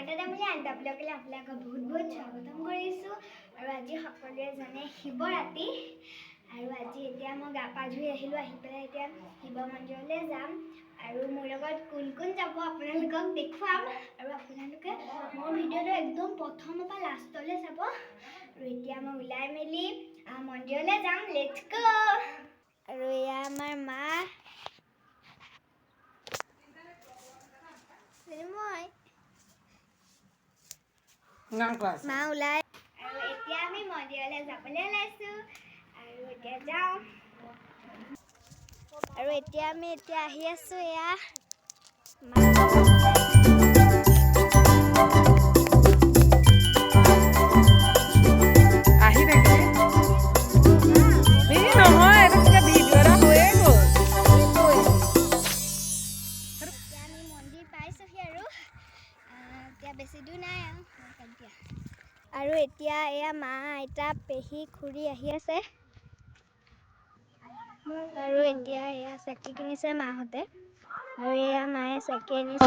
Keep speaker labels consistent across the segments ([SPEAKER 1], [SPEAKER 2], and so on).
[SPEAKER 1] স্বাগতম বুলি আন্তঃব্লকলৈ আপোনালোকক বহুত বহুত স্বাগতম কৰিছোঁ আৰু আজি সকলোৱে জানে শিৱৰাত্ৰি আৰু আজি এতিয়া মই গা পা ধুই আহিলোঁ আহি পেলাই এতিয়া শিৱ মন্দিৰলৈ যাম আৰু মোৰ লগত কোন কোন যাব আপোনালোকক দেখুৱাম আৰু আপোনালোকে মোৰ ভিডিঅ'টো একদম প্ৰথমৰ পৰা লাষ্টলৈ চাব আৰু এতিয়া মই ওলাই মেলি মন্দিৰলৈ যাম লেটছ গো আৰু এয়া আমাৰ মা মা ওলাই আৰু এতিয়া আমি মন্দিৰলৈ যাবলৈ ওলাইছোঁ আৰু এতিয়া যাওঁ আৰু এতিয়া আমি আহি আছোঁ এয়া
[SPEAKER 2] আহি থাকে নহয় এটা কিবা ভিডিঅ' এটা হৈয়ে গ'ল
[SPEAKER 1] আমি মন্দিৰ পাইছোঁহি আৰু এতিয়া বেছি দূৰ নাই আৰু এতিয়া এয়া মা আইতা পেহী খুৰী আহি আছে আৰু এতিয়া এয়া চাকি কিনিছে মাহঁতে আৰু এয়া মায়ে চাকি আনিছে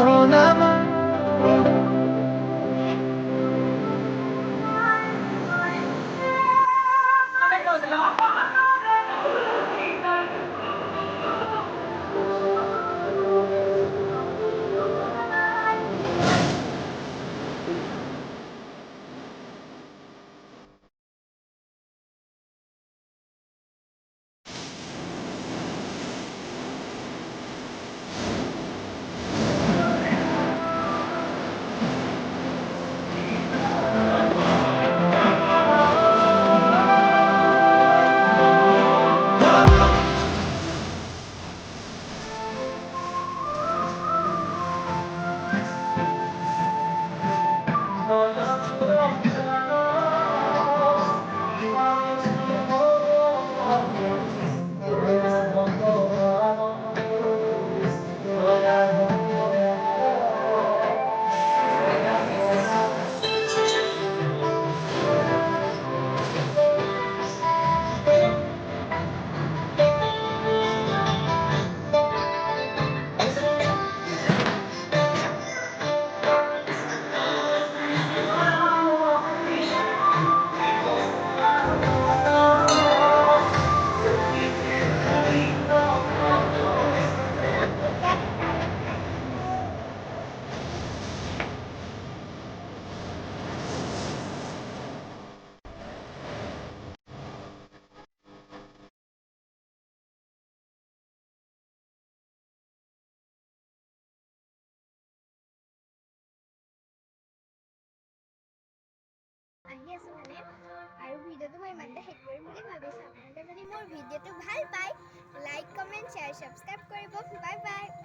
[SPEAKER 1] আহি আছোঁ মানে আৰু ভিডিঅ'টো মই ইমানতে শেষ কৰিম বুলি ভাবিছোঁ আপোনালোকে যদি মোৰ ভিডিঅ'টো ভাল পায় লাইক কমেণ্ট শ্বেয়াৰ ছাবস্ক্ৰাইব কৰিব বাই বাই